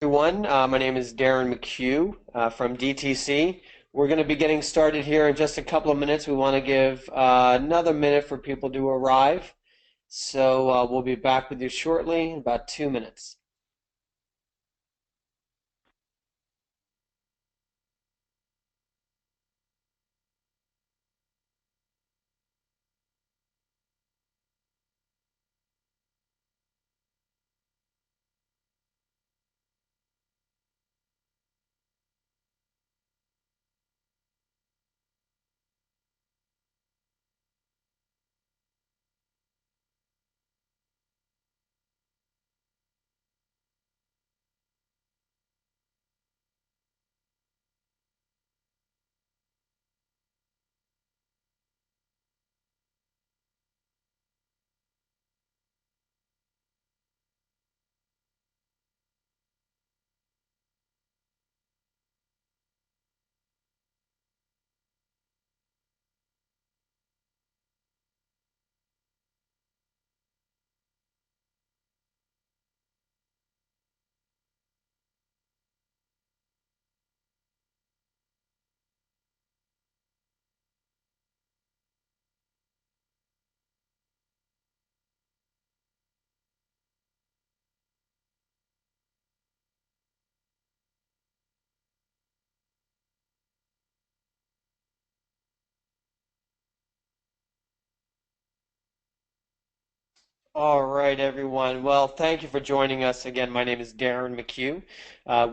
Everyone. My name is Darren McHugh from DTC. We're going to be getting started here in just a couple of minutes. We want to give another minute for people to arrive. So we'll be back with you shortly in about 2 minutes. All right, everyone. Well, thank you for joining us again. My name is Darren McHugh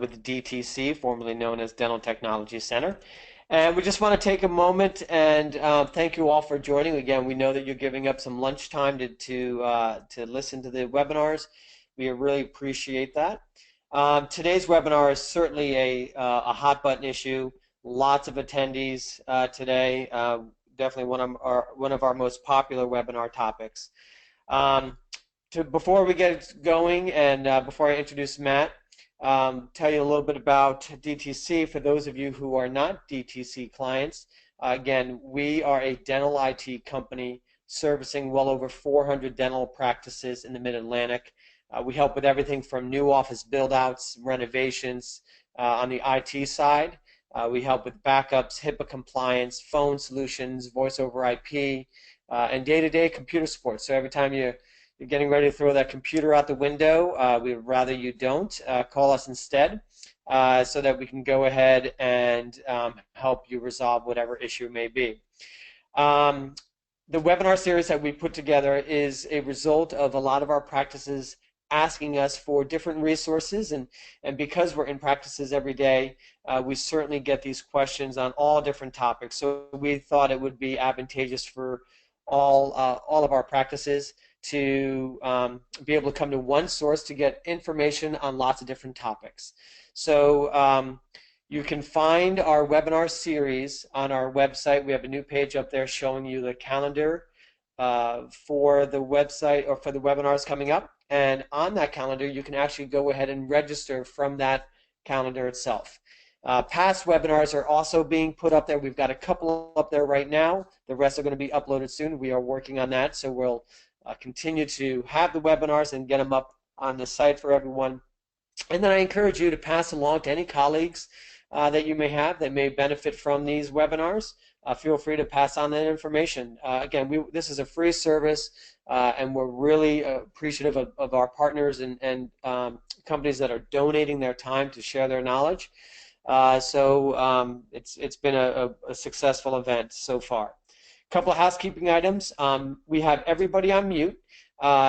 with DTC, formerly known as Dental Technology Center. And we just want to take a moment and thank you all for joining. Again, we know that you're giving up some lunchtime to listen to the webinars. We really appreciate that. Today's webinar is certainly a hot button issue. Lots of attendees today. Definitely one of our most popular webinar topics. Before we get going and before I introduce Matt, tell you a little bit about DTC for those of you who are not DTC clients. Again, we are a dental IT company servicing well over 400 dental practices in the Mid-Atlantic. We help with everything from new office build-outs, renovations on the IT side. We help with backups, HIPAA compliance, phone solutions, voice over IP, and day-to-day computer support. So every time you're getting ready to throw that computer out the window, we'd rather you don't. Call us instead so that we can go ahead and help you resolve whatever issue may be. The webinar series that we put together is a result of a lot of our practices asking us for different resources, and because we're in practices every day, we certainly get these questions on all different topics. So we thought it would be advantageous for all of our practices to be able to come to one source to get information on lots of different topics. So you can find our webinar series on our website. We have a new page up there showing you the calendar for the website or for the webinars coming up. And on that calendar, you can actually go ahead and register from that calendar itself. Past webinars are also being put up there. We've got a couple up there right now. The rest are going to be uploaded soon. We are working on that, so we'll continue to have the webinars and get them up on the site for everyone. And then I encourage you to pass along to any colleagues that you may have that may benefit from these webinars. Feel free to pass on that information. Again, this is a free service, and we're really appreciative of our partners and companies that are donating their time to share their knowledge. So it's been a successful event so far. A couple of housekeeping items. We have everybody on mute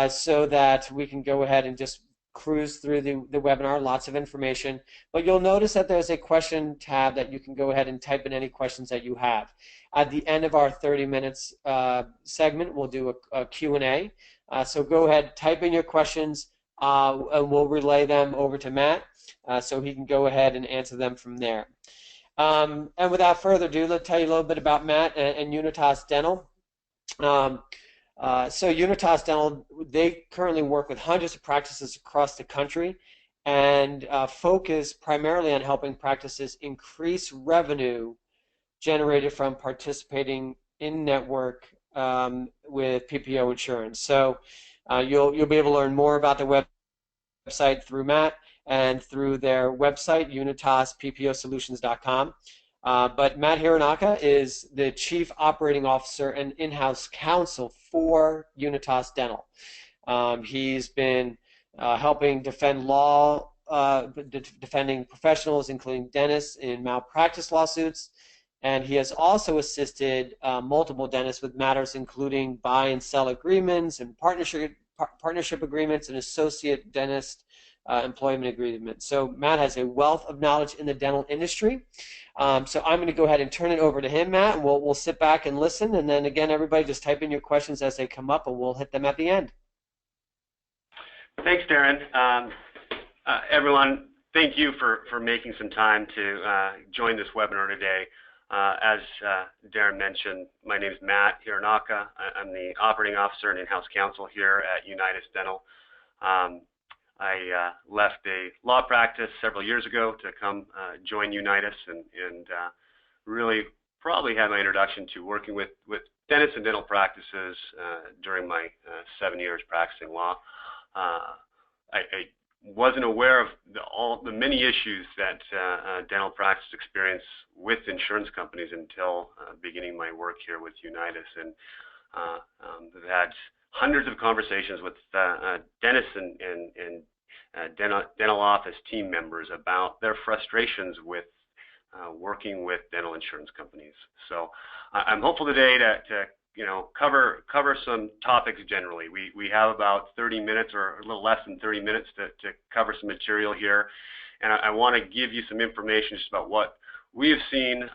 so that we can go ahead and just cruise through the webinar, lots of information. But you'll notice that there's a question tab that you can go ahead and type in any questions that you have. At the end of our 30 minutes segment, we'll do a Q&A. So go ahead, type in your questions, and we'll relay them over to Matt so he can go ahead and answer them from there. And without further ado, let's tell you a little bit about Matt and Unitas Dental. So Unitas Dental, they currently work with hundreds of practices across the country and focus primarily on helping practices increase revenue generated from participating in network with PPO Insurance. So you'll be able to learn more about the website through Matt, and through their website, unitasppposolutions.com. But Matt Hironaka is the Chief Operating Officer and in-house counsel for Unitas Dental. He's been helping defend defending professionals, including dentists, in malpractice lawsuits. And he has also assisted multiple dentists with matters including buy and sell agreements and partnership agreements and associate dentist employment agreements. So Matt has a wealth of knowledge in the dental industry. So I'm going to go ahead and turn it over to him, Matt, and we'll sit back and listen. And then again, everybody just type in your questions as they come up, and we'll hit them at the end. Thanks, Darren. Everyone, thank you for making some time to join this webinar today. As Darren mentioned, my name is Matt Hironaka. I'm the operating officer and in-house counsel here at Unitas Dental. I left a law practice several years ago to come join Unitas and really probably had my introduction to working with dentists and dental practices during my 7 years practicing law. I wasn't aware of all the many issues that dental practice experience with insurance companies until beginning my work here with Unitas, and I've had hundreds of conversations with dentists and dental office team members about their frustrations with working with dental insurance companies. So I'm hopeful today to cover some topics generally. We have about 30 minutes or a little less than 30 minutes to cover some material here, and I want to give you some information just about what we have seen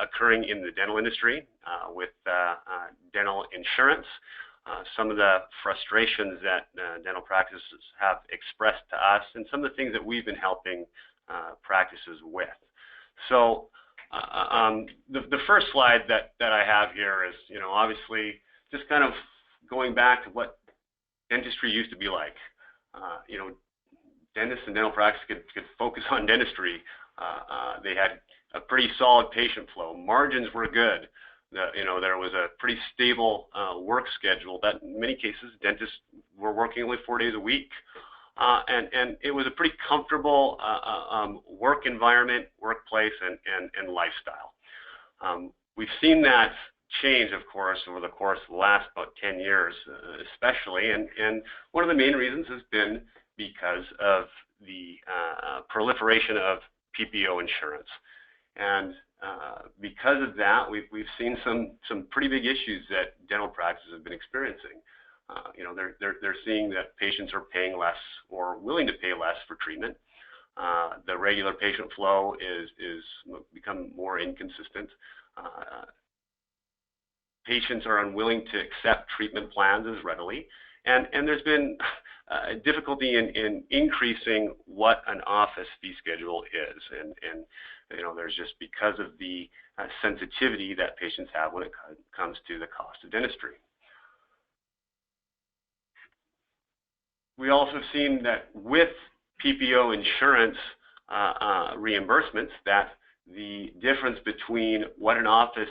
occurring in the dental industry with dental insurance, some of the frustrations that dental practices have expressed to us, and some of the things that we've been helping practices with. So the first slide that I have here is, obviously just kind of going back to what dentistry used to be like. Dentists and dental practice could focus on dentistry. They had a pretty solid patient flow. Margins were good. There was a pretty stable work schedule that in many cases dentists were working only 4 days a week. And it was a pretty comfortable work environment, workplace, and lifestyle. We've seen that change, of course, over the course of the last about 10 years, especially. And one of the main reasons has been because of the proliferation of PPO insurance. And because of that, we've seen some pretty big issues that dental practices have been experiencing. They're seeing that patients are paying less or willing to pay less for treatment. The regular patient flow is become more inconsistent. Patients are unwilling to accept treatment plans as readily, and there's been difficulty in increasing what an office fee schedule is, and there's just because of the sensitivity that patients have when it comes to the cost of dentistry. We also have seen that with PPO insurance reimbursements, that the difference between what an office,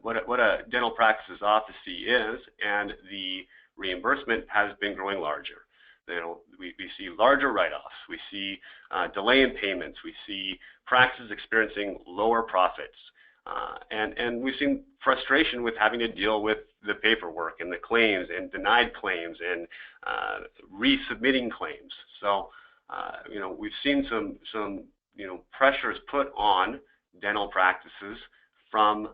what a dental practice's office fee is and the reimbursement has been growing larger. We see larger write-offs, we see delay in payments, we see practices experiencing lower profits, and we've seen frustration with having to deal with the paperwork and the claims and denied claims and resubmitting claims. So we've seen some pressures put on dental practices from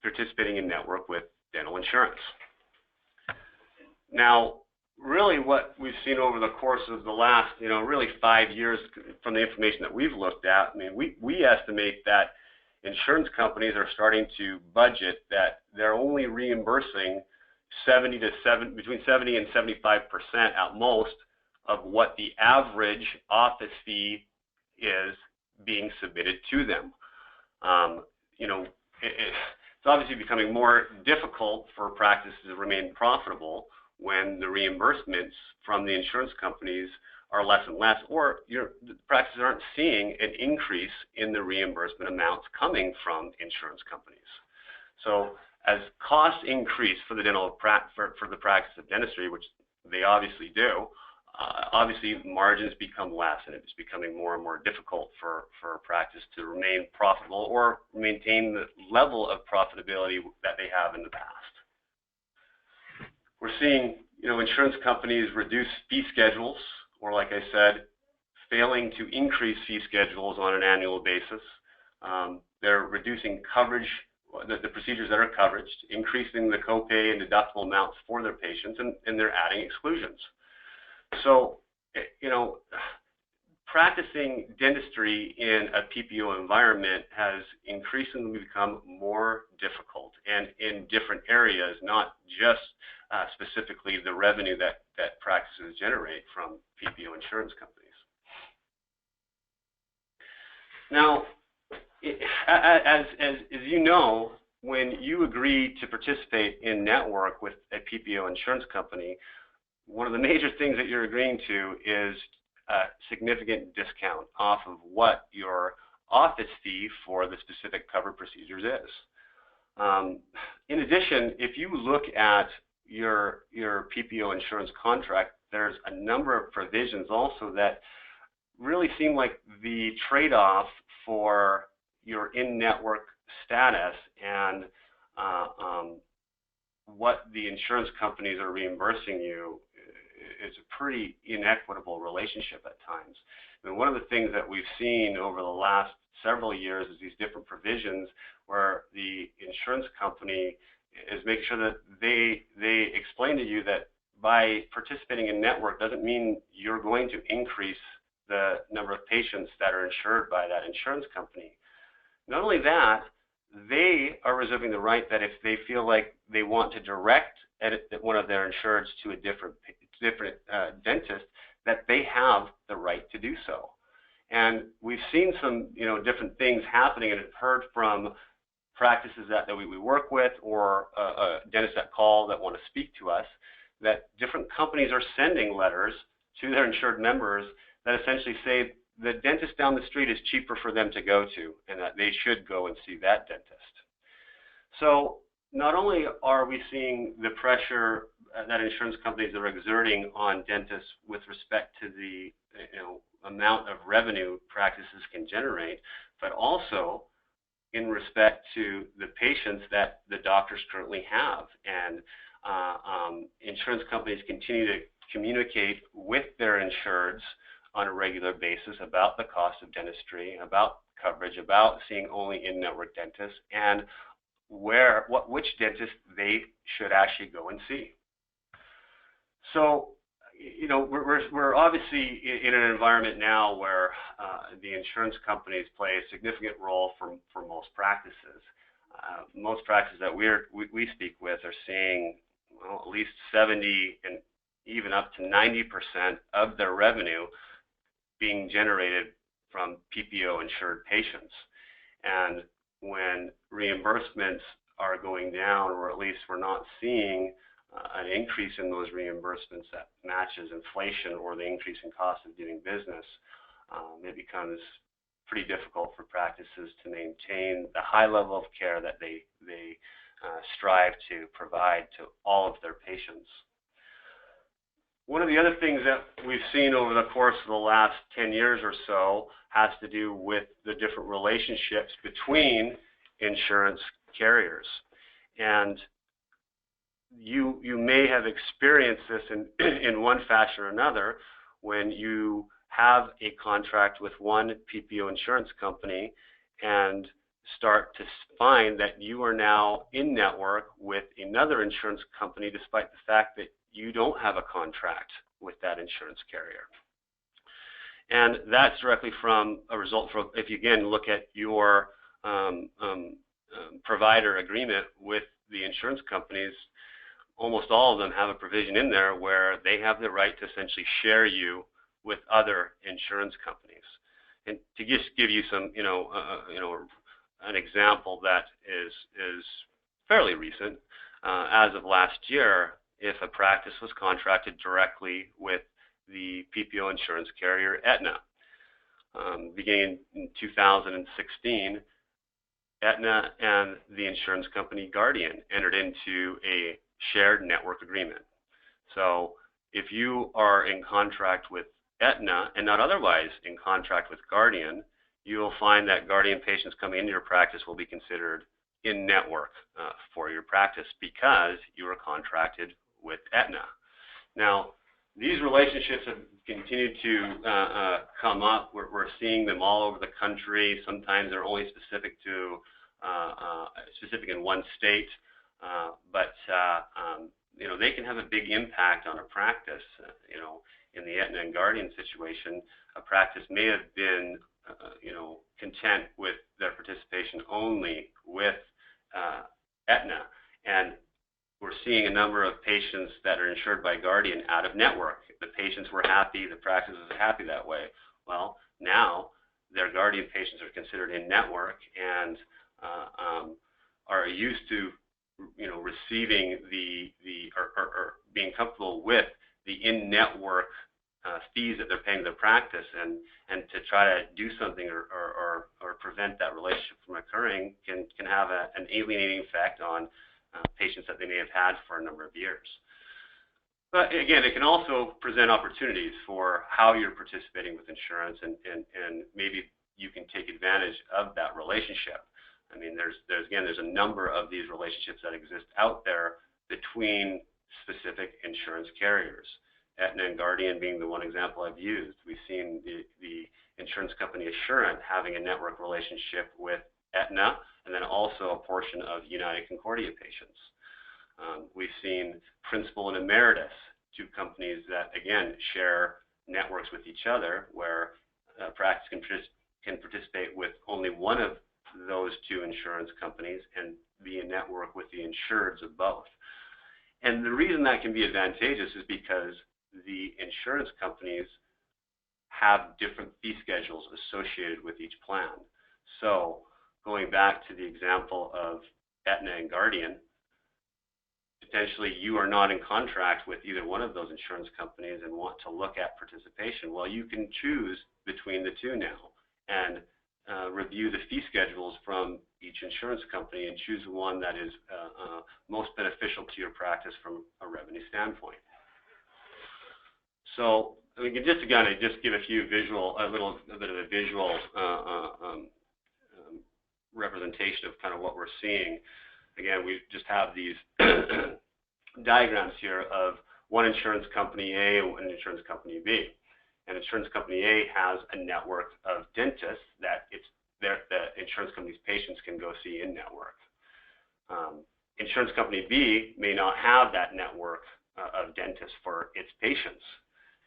participating in network with dental insurance. Now, really what we've seen over the course of the last, really 5 years from the information that we've looked at, I mean, we estimate that insurance companies are starting to budget that they're only reimbursing between 70 and 75% at most of what the average office fee is being submitted to them. It's obviously becoming more difficult for practices to remain profitable when the reimbursements from the insurance companies are less and less, or the practices aren't seeing an increase in the reimbursement amounts coming from insurance companies. So as costs increase for the for the practice of dentistry, which they obviously do, obviously margins become less, and it's becoming more and more difficult for a practice to remain profitable or maintain the level of profitability that they have in the past. We're seeing, insurance companies reduce fee schedules, or like I said, failing to increase fee schedules on an annual basis. They're reducing coverage, the procedures that are covered, increasing the copay and deductible amounts for their patients, and they're adding exclusions. So, practicing dentistry in a PPO environment has increasingly become more difficult, and in different areas, not just specifically the revenue that practices generate from PPO insurance companies. Now, as you know, when you agree to participate in network with a PPO insurance company, one of the major things that you're agreeing to is a significant discount off of what your office fee for the specific covered procedures is. In addition, if you look at your PPO insurance contract, there's a number of provisions also that really seem like the trade-off for your in-network status and what the insurance companies are reimbursing you is a pretty inequitable relationship at times. And one of the things that we've seen over the last several years is these different provisions where the insurance company is making sure that they explain to you that by participating in network doesn't mean you're going to increase the number of patients that are insured by that insurance company. Not only that, they are reserving the right that if they feel like they want to direct one of their insureds to a different dentist, that they have the right to do so. And we've seen some different things happening, and have heard from practices that we work with, or dentists that call that want to speak to us, that different companies are sending letters to their insured members that essentially say the dentist down the street is cheaper for them to go to, and that they should go and see that dentist. So not only are we seeing the pressure that insurance companies are exerting on dentists with respect to the amount of revenue practices can generate, but also in respect to the patients that the doctors currently have. And insurance companies continue to communicate with their insureds on a regular basis about the cost of dentistry, about coverage, about seeing only in-network dentists, and which dentist they should actually go and see. So, we're obviously in an environment now where the insurance companies play a significant role for most practices. Most practices that we speak with are seeing at least 70 and even up to 90% of their revenue being generated from PPO insured patients. And when reimbursements are going down, or at least we're not seeing an increase in those reimbursements that matches inflation or the increase in cost of doing business, it becomes pretty difficult for practices to maintain the high level of care that they strive to provide to all of their patients. One of the other things that we've seen over the course of the last 10 years or so has to do with the different relationships between insurance carriers. And you may have experienced this in one fashion or another when you have a contract with one PPO insurance company and start to find that you are now in network with another insurance company despite the fact that you don't have a contract with that insurance carrier. And that's directly from a result from, if you again look at your provider agreement with the insurance companies, almost all of them have a provision in there where they have the right to essentially share you with other insurance companies. And to just give you some, an example that is fairly recent, as of last year, if a practice was contracted directly with the PPO insurance carrier Aetna, beginning in 2016, Aetna and the insurance company Guardian entered into a shared network agreement. So if you are in contract with Aetna and not otherwise in contract with Guardian, you will find that Guardian patients coming into your practice will be considered in network for your practice because you are contracted with Aetna. Now, these relationships have continued to come up. We're seeing them all over the country. Sometimes they're only specific to specific in one state, but they can have a big impact on a practice. In the Aetna and Guardian situation, a practice may have been content with their participation only with Aetna, and we're seeing a number of patients that are insured by Guardian out of network. The patients were happy, the practice was happy that way. Well, now their Guardian patients are considered in network and are used to receiving or being comfortable with the in-network fees that they're paying to their practice, and to try to do something or prevent that relationship from occurring can have an alienating effect on patients that they may have had for a number of years. But again, it can also present opportunities for how you're participating with insurance, and maybe you can take advantage of that relationship. I mean, there's a number of these relationships that exist out there between specific insurance carriers. Aetna and Guardian being the one example I've used. We've seen the insurance company Assurant having a network relationship with Aetna, and then also a portion of United Concordia patients. We've seen Principal and Emeritus, two companies that, again, share networks with each other, where a practice can participate with only one of those two insurance companies and be in network with the insureds of both. And the reason that can be advantageous is because the insurance companies have different fee schedules associated with each plan. So going back to the example of Aetna and Guardian, potentially you are not in contract with either one of those insurance companies and want to look at participation. Well, you can choose between the two now and review the fee schedules from each insurance company and choose one that is most beneficial to your practice from a revenue standpoint. So we can just give a bit of a visual representation of kind of what we're seeing. Again, we just have these diagrams here of one insurance company A and one insurance company B. And insurance company A has a network of dentists that the insurance company's patients can go see in network. Insurance company B may not have that network of dentists for its patients.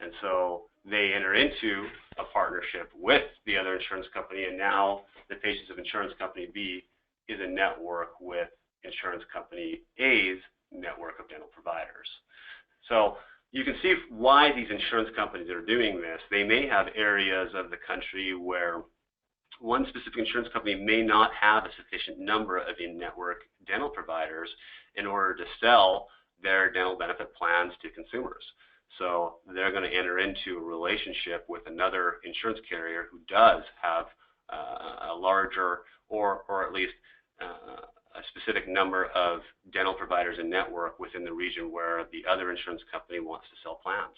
And so they enter into a partnership with the other insurance company, and now the patients of insurance company B is a network with insurance company A's network of dental providers. So you can see why these insurance companies are doing this. They may have areas of the country where one specific insurance company may not have a sufficient number of in-network dental providers in order to sell their dental benefit plans to consumers. So they're going to enter into a relationship with another insurance carrier who does have a larger or at least a specific number of dental providers in network within the region where the other insurance company wants to sell plans.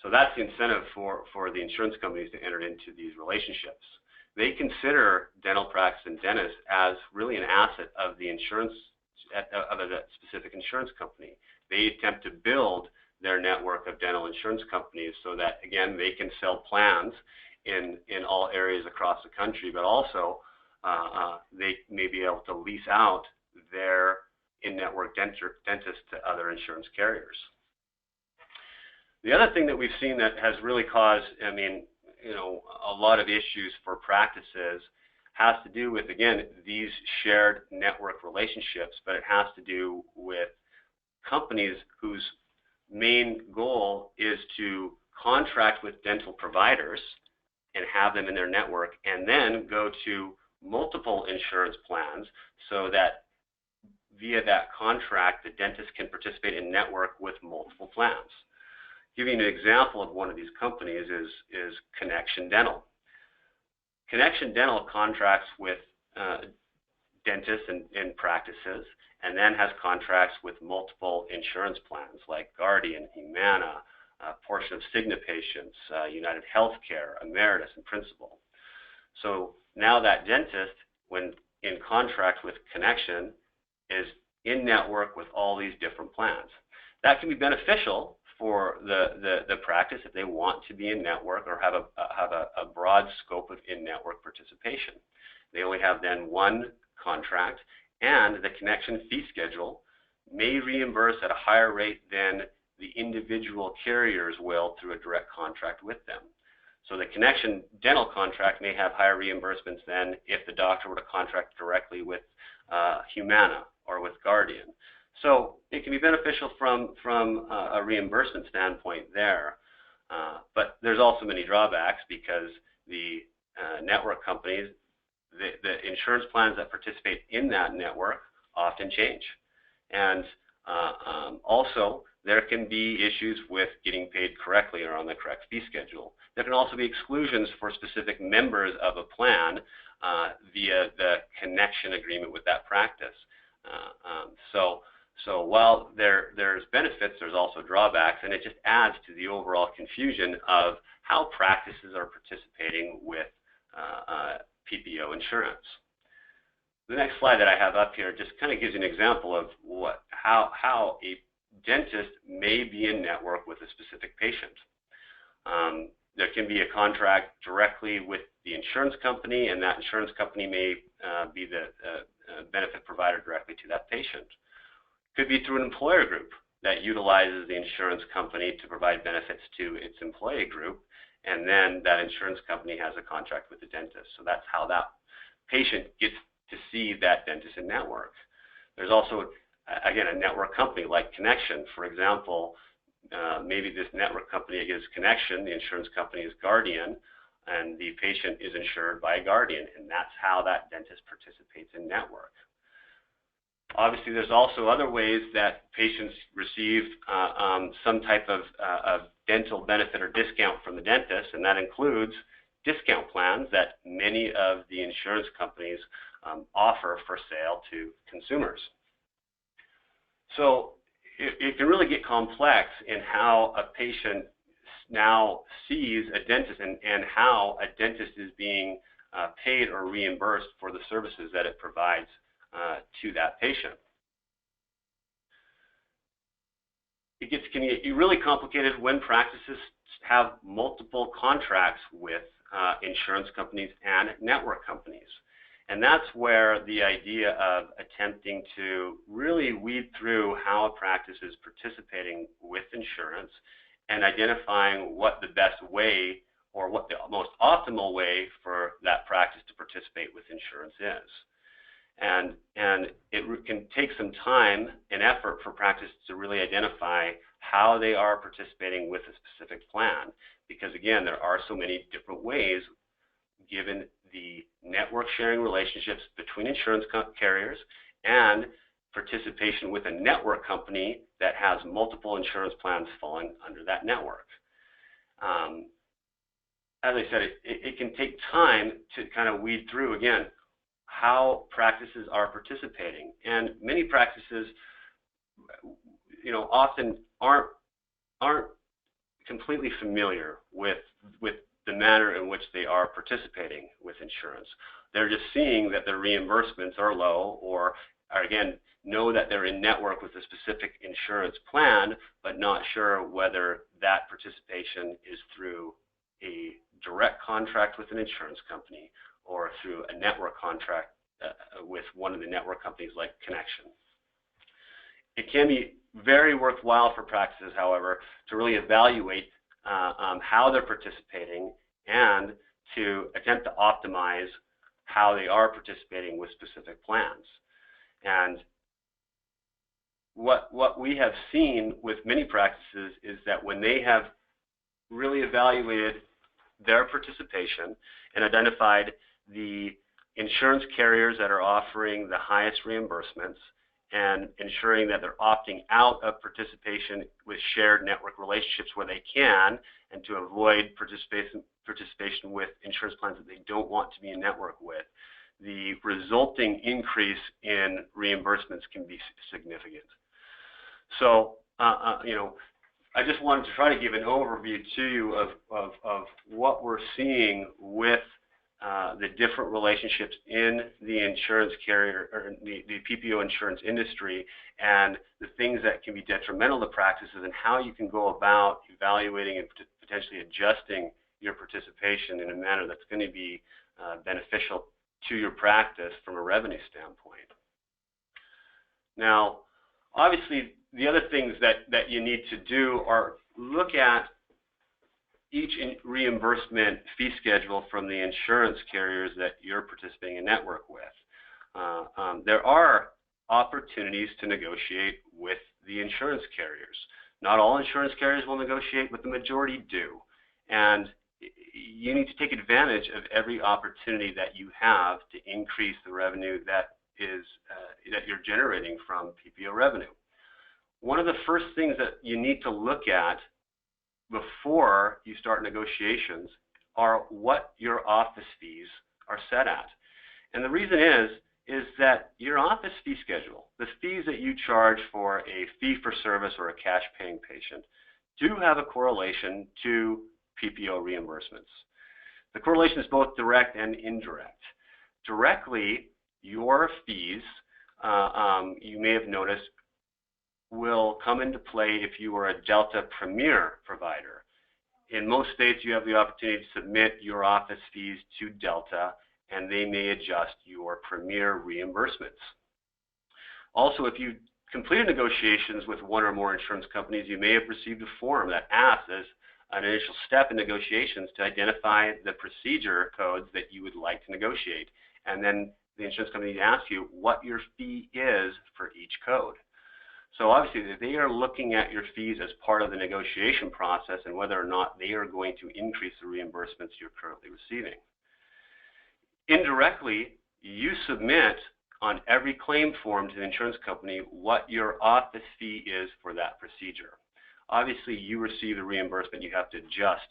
So that's the incentive for the insurance companies to enter into these relationships. They consider dental practice and dentists as really an asset of the insurance, of that specific insurance company. They attempt to build their network of dental insurance companies so that, again, they can sell plans in all areas across the country, but also they may be able to lease out their in-network dentists to other insurance carriers. The other thing that we've seen that has really caused, a lot of issues for practices has to do with, again, these shared network relationships, but it has to do with companies whose main goal is to contract with dental providers and have them in their network, and then go to multiple insurance plans so that via that contract, the dentist can participate in network with multiple plans. Giving an example of one of these companies is Connection Dental. Connection Dental contracts with dentists and practices, and then has contracts with multiple insurance plans like Guardian, Humana, portion of Cigna patients, United Healthcare, Emeritus, and Principal. So now that dentist, when in contract with Connection, is in network with all these different plans. That can be beneficial for the practice if they want to be in network or have a broad scope of in-network participation. They only have then one contract, and the Connection fee schedule may reimburse at a higher rate than the individual carriers will through a direct contract with them. So the Connection dental contract may have higher reimbursements than if the doctor were to contract directly with Humana or with Guardian. So it can be beneficial from a reimbursement standpoint there, but there's also many drawbacks because the network companies, the insurance plans that participate in that network often change. And also, there can be issues with getting paid correctly or on the correct fee schedule. There can also be exclusions for specific members of a plan via the Connection agreement with that practice. So while there's benefits, there's also drawbacks, and it just adds to the overall confusion of how practices are participating with PPO insurance. The next slide that I have up here just kind of gives you an example of how a dentist may be in network with a specific patient. There can be a contract directly with the insurance company, and that insurance company may be the benefit provider directly to that patient. Could be through an employer group that utilizes the insurance company to provide benefits to its employee group, and then that insurance company has a contract with the dentist. So that's how that patient gets to see that dentist in network. There's also, again, a network company like Connection. For example, maybe this network company is Connection, the insurance company is Guardian, and the patient is insured by Guardian, and that's how that dentist participates in network. Obviously, there's also other ways that patients receive some type of dental benefit or discount from the dentist, and that includes discount plans that many of the insurance companies offer for sale to consumers. So it can really get complex in how a patient now sees a dentist and how a dentist is being paid or reimbursed for the services that it provides to that patient. It can get really complicated when practices have multiple contracts with insurance companies and network companies. And that's where the idea of attempting to really weed through how a practice is participating with insurance and identifying what the best way or what the most optimal way for that practice to participate with insurance is. And it can take some time and effort for practices to really identify how they are participating with a specific plan, because again, there are so many different ways given the network sharing relationships between insurance carriers and participation with a network company that has multiple insurance plans falling under that network. As I said, it can take time to kind of weed through, again, how practices are participating. And many practices, often aren't completely familiar with the manner in which they are participating with insurance. They're just seeing that their reimbursements are low, or again, know that they're in network with a specific insurance plan, but not sure whether that participation is through a direct contract with an insurance company or through a network contract with one of the network companies like Connection. It can be very worthwhile for practices, however, to really evaluate how they're participating and to attempt to optimize how they are participating with specific plans. And what we have seen with many practices is that when they have really evaluated their participation and identified the insurance carriers that are offering the highest reimbursements and ensuring that they're opting out of participation with shared network relationships where they can, and to avoid participation with insurance plans that they don't want to be in network with, the resulting increase in reimbursements can be significant. So, I just wanted to try to give an overview to you of what we're seeing with the different relationships in the insurance carrier or the PPO insurance industry, and the things that can be detrimental to practices, and how you can go about evaluating and potentially adjusting your participation in a manner that's going to be beneficial to your practice from a revenue standpoint. Now, obviously, the other things that you need to do are look at each reimbursement fee schedule from the insurance carriers that you're participating in network with. There are opportunities to negotiate with the insurance carriers. Not all insurance carriers will negotiate, but the majority do. And you need to take advantage of every opportunity that you have to increase the revenue that you're generating from PPO revenue. One of the first things that you need to look at before you start negotiations are what your office fees are set at. And the reason is that your office fee schedule, the fees that you charge for a fee-for-service or a cash-paying patient, do have a correlation to PPO reimbursements. The correlation is both direct and indirect. Directly, your fees, you may have noticed, will come into play if you are a Delta Premier provider. In most states, you have the opportunity to submit your office fees to Delta, and they may adjust your Premier reimbursements. Also, if you completed negotiations with one or more insurance companies, you may have received a form that asks as an initial step in negotiations to identify the procedure codes that you would like to negotiate. And then the insurance company asks you what your fee is for each code. So obviously, they are looking at your fees as part of the negotiation process and whether or not they are going to increase the reimbursements you're currently receiving. Indirectly, you submit on every claim form to the insurance company what your office fee is for that procedure. Obviously, you receive the reimbursement, you have to adjust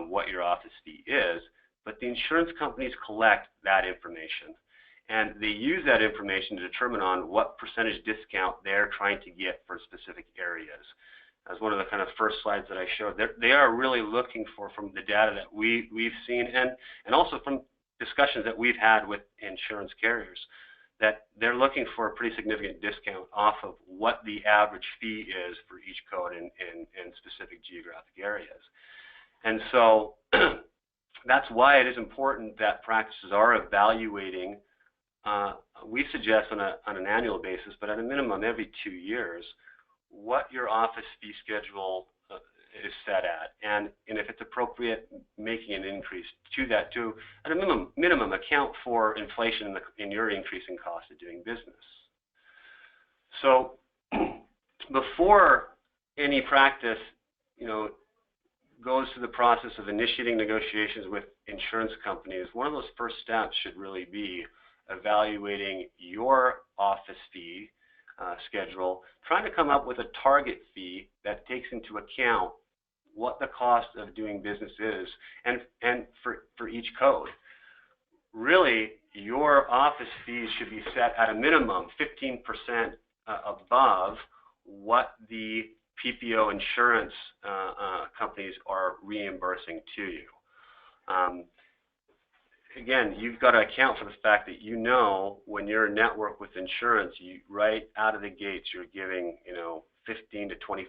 what your office fee is, but the insurance companies collect that information. And they use that information to determine on what percentage discount they're trying to get for specific areas. As one of the kind of first slides that I showed, they are really looking for, from the data that we've seen, and also from discussions that we've had with insurance carriers, that they're looking for a pretty significant discount off of what the average fee is for each code in specific geographic areas. And so that's why it is important that practices are evaluating, we suggest on an annual basis, but at a minimum every 2 years, what your office fee schedule is set at, and if it's appropriate, making an increase to that to, at a minimum account for inflation in your increasing cost of doing business. So before any practice, goes through the process of initiating negotiations with insurance companies, one of those first steps should really be evaluating your office fee schedule, trying to come up with a target fee that takes into account what the cost of doing business is, and for each code. Really, your office fees should be set at a minimum 15% above what the PPO insurance companies are reimbursing to you. Again, you've got to account for the fact that when you're a network with insurance, right out of the gates, you're giving 15 to 25%,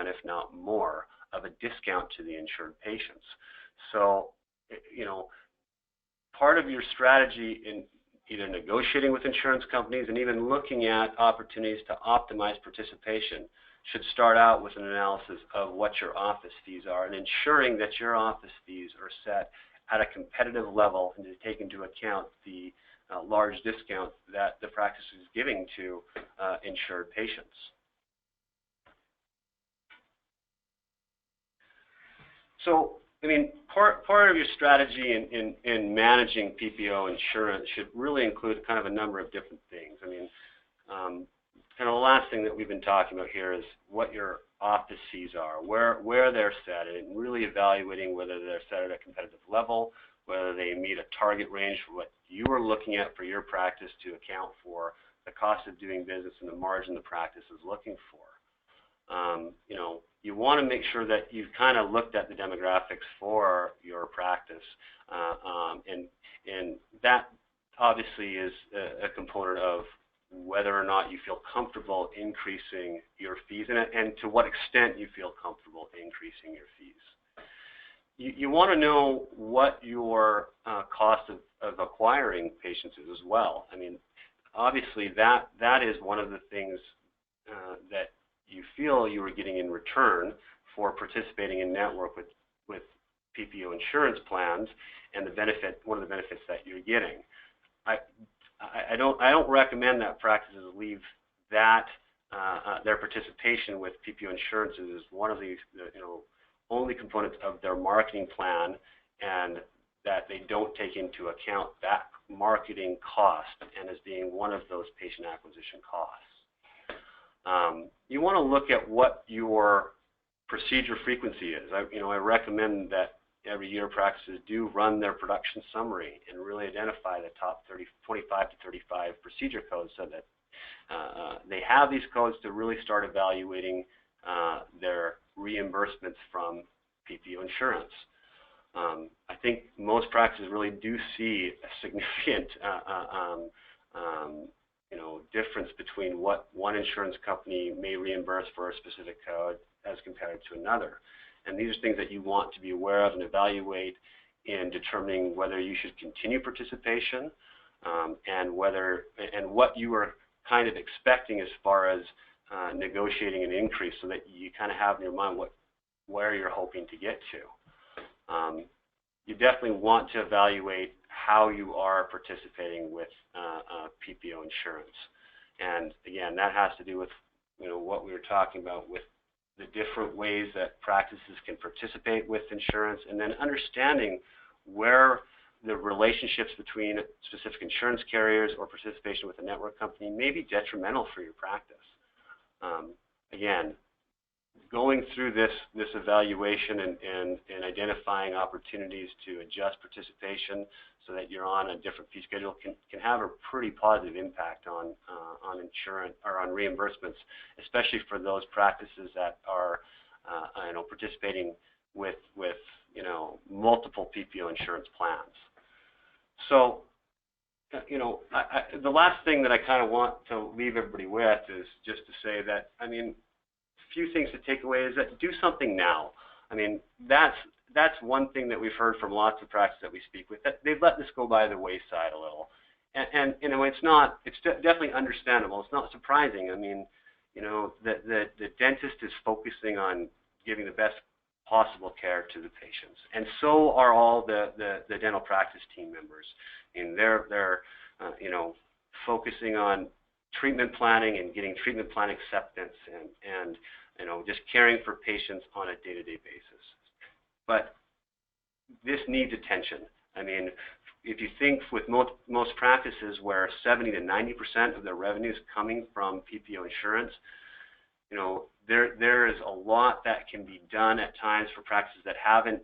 if not more, of a discount to the insured patients. So, part of your strategy in either negotiating with insurance companies and even looking at opportunities to optimize participation should start out with an analysis of what your office fees are and ensuring that your office fees are set at a competitive level and to take into account the large discount that the practice is giving to insured patients. So, part of your strategy in managing PPO insurance should really include kind of a number of different things. Kind of the last thing that we've been talking about here is what your office fees are, where they're set, and really evaluating whether they're set at a competitive level, whether they meet a target range for what you are looking at for your practice to account for the cost of doing business and the margin the practice is looking for. you want to make sure that you've kind of looked at the demographics for your practice, and that obviously is a component of whether or not you feel comfortable increasing your fees, and to what extent you feel comfortable increasing your fees. You want to know what your cost of acquiring patients is as well. I mean, obviously that is one of the things that you feel you are getting in return for participating in network with PPO insurance plans, and one of the benefits that you're getting. I don't recommend that practices leave that their participation with PPO insurances as one of the only components of their marketing plan, and that they don't take into account that marketing cost and as being one of those patient acquisition costs. You want to look at what your procedure frequency is. I recommend that every year practices do run their production summary and really identify the top 25 to 35 procedure codes, so that they have these codes to really start evaluating their reimbursements from PPO insurance. I think most practices really do see a significant difference between what one insurance company may reimburse for a specific code as compared to another. And these are things that you want to be aware of and evaluate in determining whether you should continue participation, and what you are kind of expecting as far as negotiating an increase, so that you kind of have in your mind where you're hoping to get to. You definitely want to evaluate how you are participating with PPO insurance. And again, that has to do with what we were talking about with the different ways that practices can participate with insurance, and then understanding where the relationships between specific insurance carriers or participation with a network company may be detrimental for your practice. Again, going through this evaluation and identifying opportunities to adjust participation so that you're on a different fee schedule can have a pretty positive impact on insurance or on reimbursements, especially for those practices that are participating with multiple PPO insurance plans. So the last thing that I kind of want to leave everybody with is just to say that, a few things to take away is that do something now. That's one thing that we've heard from lots of practices that we speak with, that they've let this go by the wayside a little. And it's definitely understandable. It's not surprising. The dentist is focusing on giving the best possible care to the patients, and so are all the dental practice team members. And they're focusing on treatment planning and getting treatment plan acceptance, and just caring for patients on a day-to-day basis. But this needs attention. If you think with most practices where 70 to 90% of their revenue is coming from PPO insurance, there is a lot that can be done at times for practices that haven't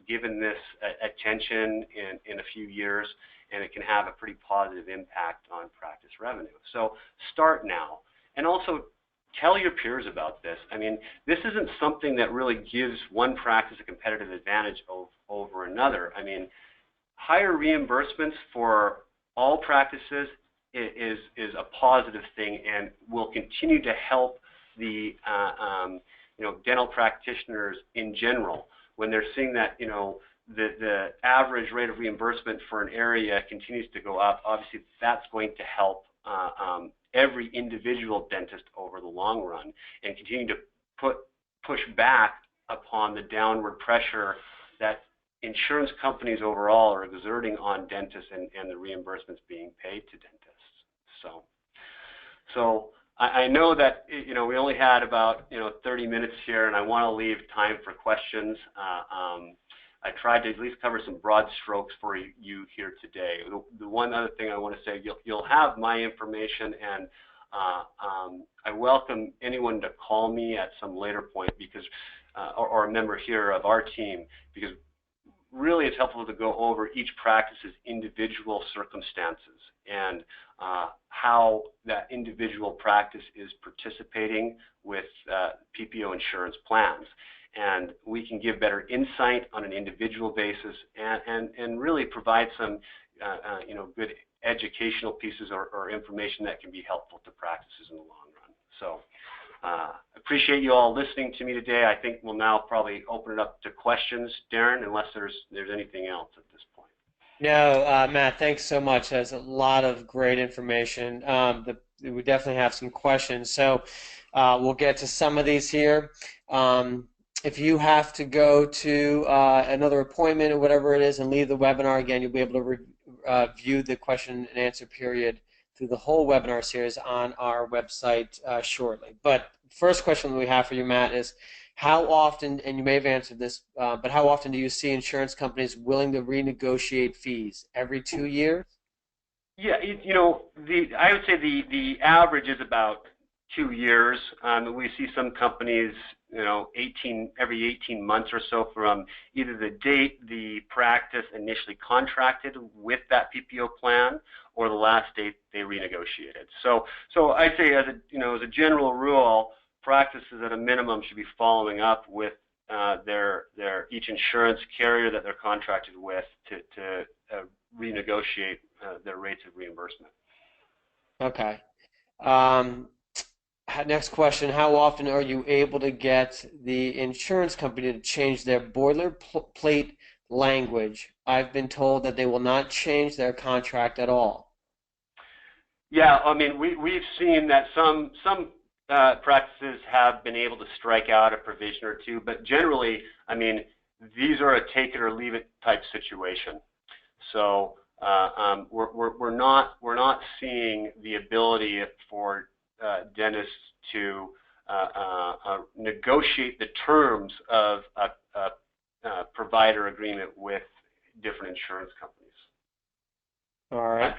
given this attention in a few years, and it can have a pretty positive impact on practice revenue. So start now, and also tell your peers about this. This isn't something that really gives one practice a competitive advantage over another. Higher reimbursements for all practices is a positive thing, and will continue to help the dental practitioners in general when they're seeing that the average rate of reimbursement for an area continues to go up. Obviously, that's going to help every individual dentist over the long run, and continue to push back upon the downward pressure that insurance companies overall are exerting on dentists and the reimbursements being paid to dentists. So I know that we only had about 30 minutes here, and I want to leave time for questions. I tried to at least cover some broad strokes for you here today. The one other thing I want to say, you'll have my information, and I welcome anyone to call me at some later point, because or a member here of our team, because really it's helpful to go over each practice's individual circumstances and how that individual practice is participating with PPO insurance plans. And we can give better insight on an individual basis and really provide some good educational pieces or information that can be helpful to practices in the long run. So appreciate you all listening to me today. I think we'll now probably open it up to questions, Darren, unless there's anything else at this point. No, Matt, thanks so much. That's a lot of great information. We definitely have some questions, so we'll get to some of these here. If you have to go to another appointment or whatever it is and leave the webinar again, you'll be able to view the question and answer period through the whole webinar series on our website shortly. But first question that we have for you, Matt, is how often, and you may have answered this, but how often do you see insurance companies willing to renegotiate fees? Every 2 years? Yeah, I would say the average is about 2 years. We see some companies, every 18 months or so from either the date the practice initially contracted with that PPO plan or the last date they renegotiated. So I'd say as a general rule, practices at a minimum should be following up with each insurance carrier that they're contracted with to renegotiate their rates of reimbursement. Okay. Next question, how often are you able to get the insurance company to change their boilerplate language? I've been told that they will not change their contract at all. Yeah, I mean, we've seen that some practices have been able to strike out a provision or two, but generally, I mean, these are a take it or leave it type situation. So we're not seeing the ability for dentists to negotiate the terms of a provider agreement with different insurance companies. All right.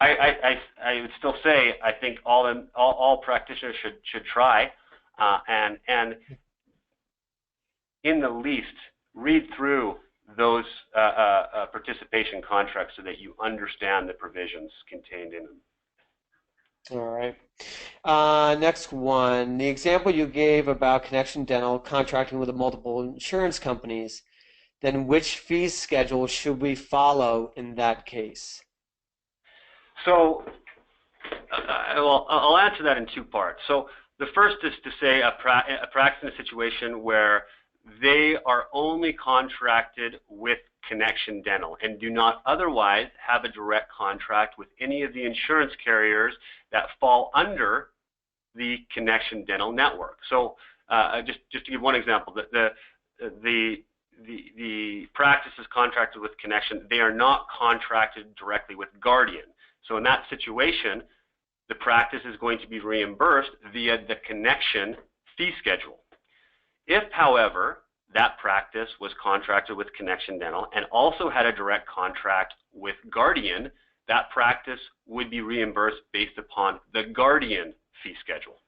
I would still say I think all practitioners should try and in the least read through those participation contracts so that you understand the provisions contained in them. All right. Next one, the example you gave about Connection Dental contracting with multiple insurance companies, then which fee schedule should we follow in that case? So I'll answer that in two parts. So the first is to say a practice in a situation where they are only contracted with Connection Dental and do not otherwise have a direct contract with any of the insurance carriers that fall under the Connection Dental network. So just to give one example, the practice is contracted with Connection. They are not contracted directly with Guardian. So in that situation, the practice is going to be reimbursed via the Connection fee schedule. If, however, that practice was contracted with Connection Dental and also had a direct contract with Guardian, that practice would be reimbursed based upon the Guardian fee schedule.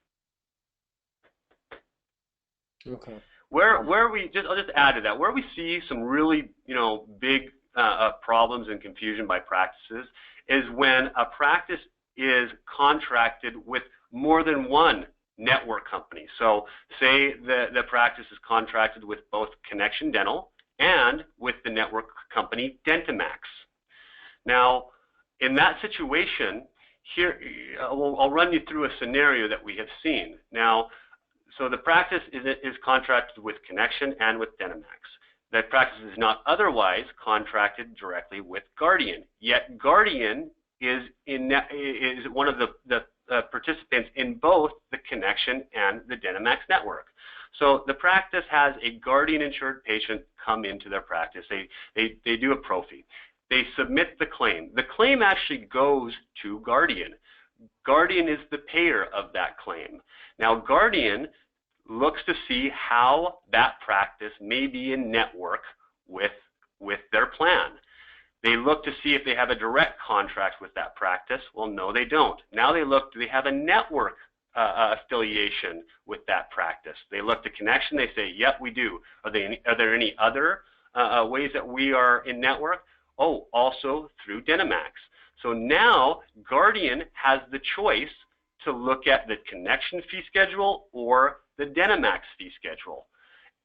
Okay. I'll just add to that, where we see some really big problems and confusion by practices is when a practice is contracted with more than one network company. So say the practice is contracted with both Connection Dental and with the network company Dentamax. Now, in that situation, here I'll run you through a scenario that we have seen. Now, so the practice is contracted with Connection and with Dentamax. The practice is not otherwise contracted directly with Guardian, yet Guardian is one of the participants in both the Connection and the Dentamax network. So the practice has a Guardian insured patient come into their practice. They do a prophy. They submit the claim. The claim actually goes to Guardian. Guardian is the payer of that claim. Now Guardian looks to see how that practice may be in network with their plan. They look to see if they have a direct contract with that practice. Well, no, they don't. Now they look, do they have a network affiliation with that practice? They look to Connection. They say, yep, we do. Are there any other ways that we are in network? Oh, also through Dynamax. So now Guardian has the choice to look at the connection fee schedule or the Dynamax fee schedule.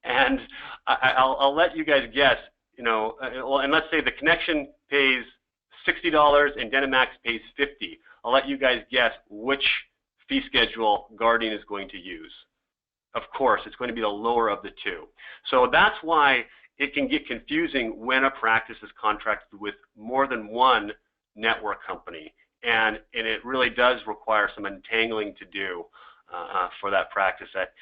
And I'll let you guys guess, and let's say the connection pays $60 and Dynamax pays $50. I'll let you guys guess which fee schedule Guardian is going to use. Of course, it's going to be the lower of the two. So that's why it can get confusing when a practice is contracted with more than one network company. And it really does require some untangling to do for that practice. That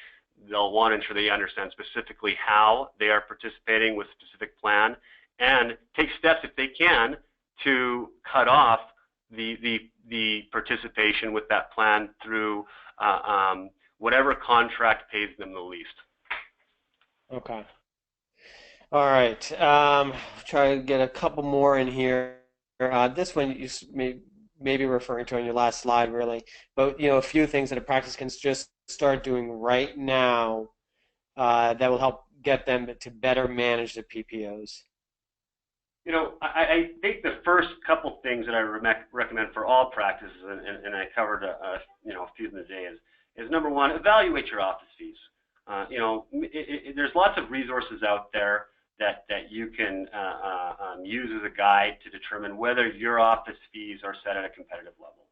they'll want to ensure they understand specifically how they are participating with a specific plan and take steps, if they can, to cut off the participation with that plan through whatever contract pays them the least. Okay. All right. Try to get a couple more in here. This one you may be referring to on your last slide, really. But a few things that a practice can just start doing right now that will help get them to better manage the PPOs. I think the first couple things that I recommend for all practices, and I covered a few of them today, is number one, evaluate your office fees. There's lots of resources out there that you can use as a guide to determine whether your office fees are set at a competitive level.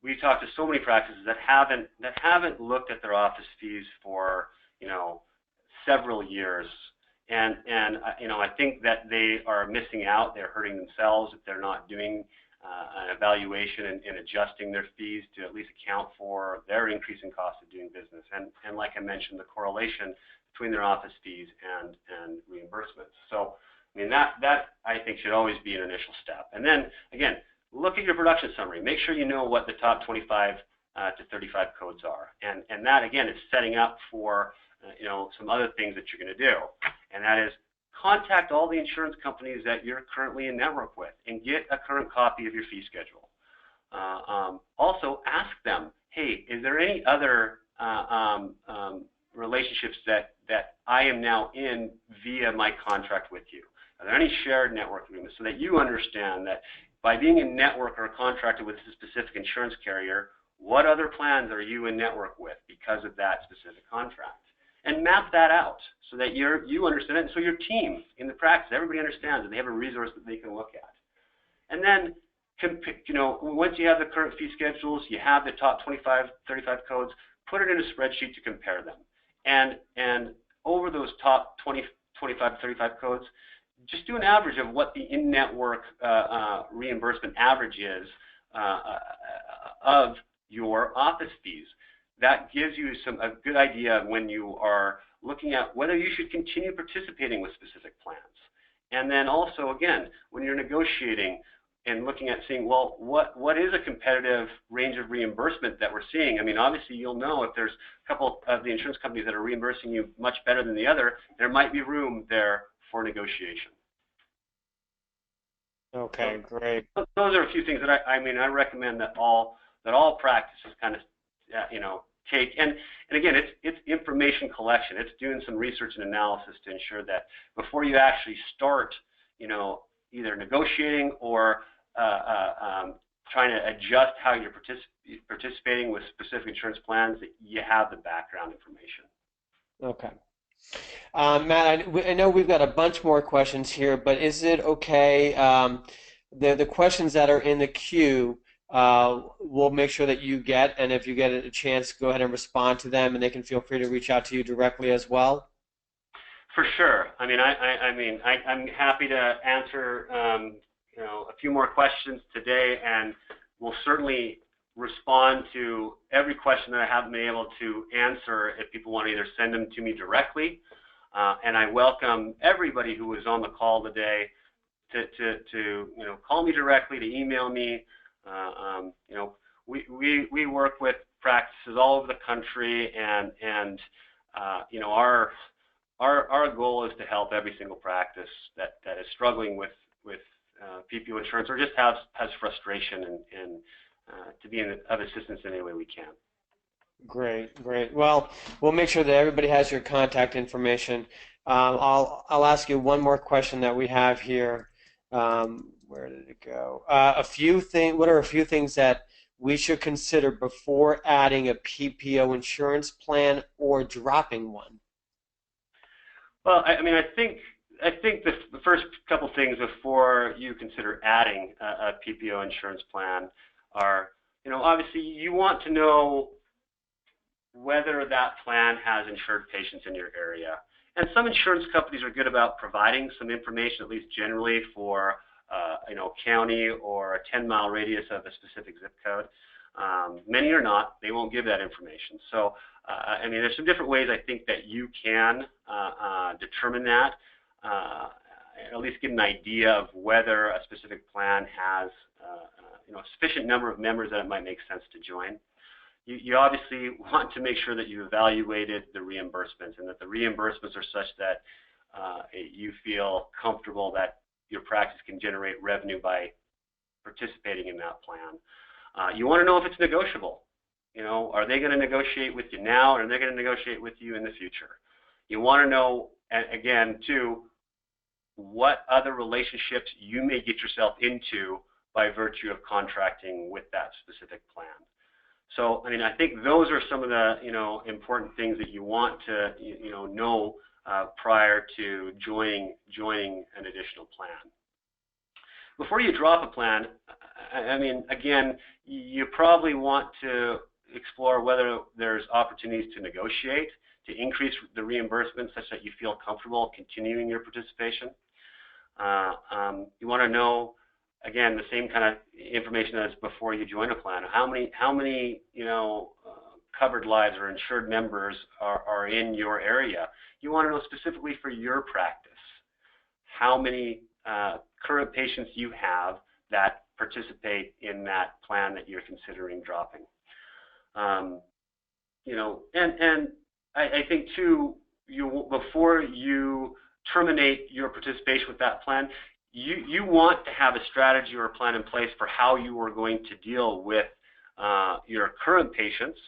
We talked to so many practices that haven't looked at their office fees for several years, and I think that they are missing out. They're hurting themselves if they're not doing an evaluation and adjusting their fees to at least account for their increasing cost of doing business. And like I mentioned, the correlation between their office fees and reimbursements. So that I think should always be an initial step. And then again, look at your production summary. Make sure you know what the top 25 to 35 codes are. And that again is setting up for some other things that you're going to do. And that is contact all the insurance companies that you're currently in network with and get a current copy of your fee schedule. Also ask them, hey, is there any other relationships that I am now in via my contract with you? Are there any shared network agreements, so that you understand that by being in network or contracted with a specific insurance carrier, what other plans are you in network with because of that specific contract? And map that out so that you understand it, and so your team in the practice, everybody understands that they have a resource that they can look at. And then, once you have the current fee schedules, you have the top 25, 35 codes, put it in a spreadsheet to compare them. And over those top 20, 25, 35 codes, just do an average of what the in-network reimbursement average is of your office fees. That gives you a good idea when you are looking at whether you should continue participating with specific plans. And then also, again, when you're negotiating and looking at seeing, well, what is a competitive range of reimbursement that we're seeing? Obviously, you'll know if there's a couple of the insurance companies that are reimbursing you much better than the other, there might be room there for negotiation. Okay, great. Those are a few things that I recommend that all practices kind of, take. And again, it's information collection. It's doing some research and analysis to ensure that before you actually start, either negotiating or trying to adjust how you're participating with specific insurance plans, that you have the background information. Okay. Matt, I know we've got a bunch more questions here, but is it okay? The questions that are in the queue, we'll make sure that you get, and if you get a chance, go ahead and respond to them, and they can feel free to reach out to you directly as well. For sure. I'm happy to answer a few more questions today, and we'll certainly respond to every question that I haven't been able to answer if people want to either send them to me directly, and I welcome everybody who was on the call today to call me directly, to email me. We work with practices all over the country, and our goal is to help every single practice that is struggling with PPO insurance, or just has frustration, and to be of assistance in any way we can. Great. Well, we'll make sure that everybody has your contact information. I'll ask you one more question that we have here. Where did it go? What are a few things that we should consider before adding a PPO insurance plan or dropping one? Well, I mean, I think the first couple things before you consider adding a PPO insurance plan are, obviously you want to know whether that plan has insured patients in your area. And some insurance companies are good about providing some information, at least generally for county or a 10-mile radius of a specific zip code. Many are not. They won't give that information. So, I mean, there's some different ways I think that you can determine that, at least get an idea of whether a specific plan has a sufficient number of members that it might make sense to join. You obviously want to make sure that you evaluated the reimbursements and that the reimbursements are such that you feel comfortable that your practice can generate revenue by participating in that plan. You want to know if it's negotiable. Are they going to negotiate with you now, or are they going to negotiate with you in the future? You want to know, again, too, what other relationships you may get yourself into by virtue of contracting with that specific plan. So, I mean, I think those are some of the, important things that you want to, know prior to joining an additional plan. Before you drop a plan, I mean, again, you probably want to explore whether there's opportunities to negotiate, to increase the reimbursement such that you feel comfortable continuing your participation. You want to know, again, the same kind of information as before you join a plan. How many covered lives or insured members are in your area? You want to know specifically for your practice how many current patients you have that participate in that plan that you're considering dropping. And I think too, before you terminate your participation with that plan, you want to have a strategy or a plan in place for how you are going to deal with your current patients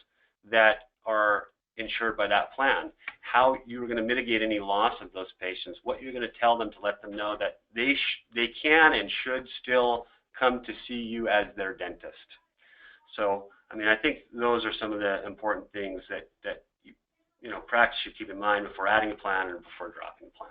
that are insured by that plan, how you're going to mitigate any loss of those patients, what you're going to tell them to let them know that they can and should still come to see you as their dentist. So, I mean, I think those are some of the important things that practice should keep in mind before adding a plan or before dropping a plan.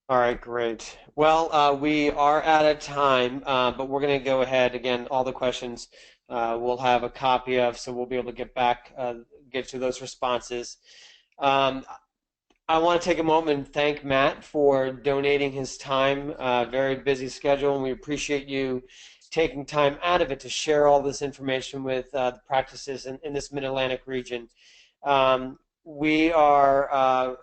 All right, great. Well, we are out of time, but we're going to go ahead again. All the questions we'll have a copy of, so we'll be able to get to those responses. I want to take a moment and thank Matt for donating his time. Very busy schedule, and we appreciate you taking time out of it to share all this information with the practices in this Mid-Atlantic region. We are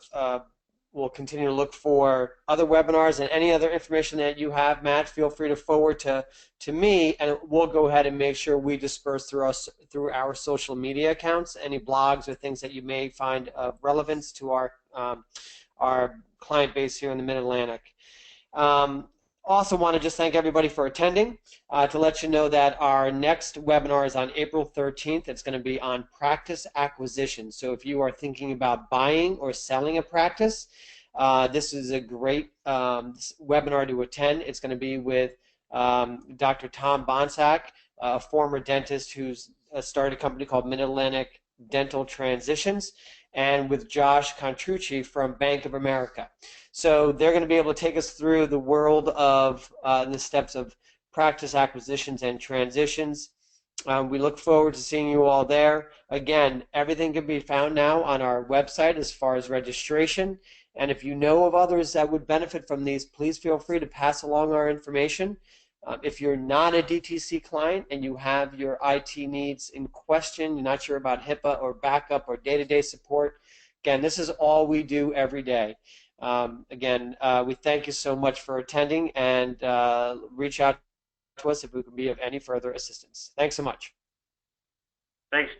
we'll continue to look for other webinars and any other information that you have, Matt. Feel free to forward to me, and we'll go ahead and make sure we disperse through our social media accounts any blogs or things that you may find of relevance to our client base here in the Mid-Atlantic. Also want to just thank everybody for attending. To let you know that our next webinar is on April 13th. It's going to be on practice acquisition. So if you are thinking about buying or selling a practice, this is a great webinar to attend. It's going to be with Dr. Tom Bonsack, a former dentist who's started a company called Mid-Atlantic Dental Transitions, and with Josh Contrucci from Bank of America. So they're going to be able to take us through the world of the steps of practice acquisitions and transitions. We look forward to seeing you all there. Again, everything can be found now on our website as far as registration. And if you know of others that would benefit from these, please feel free to pass along our information. If you're not a DTC client and you have your IT needs in question, you're not sure about HIPAA or backup or day-to-day support, again, this is all we do every day. Again, we thank you so much for attending, and reach out to us if we can be of any further assistance. Thanks so much. Thanks.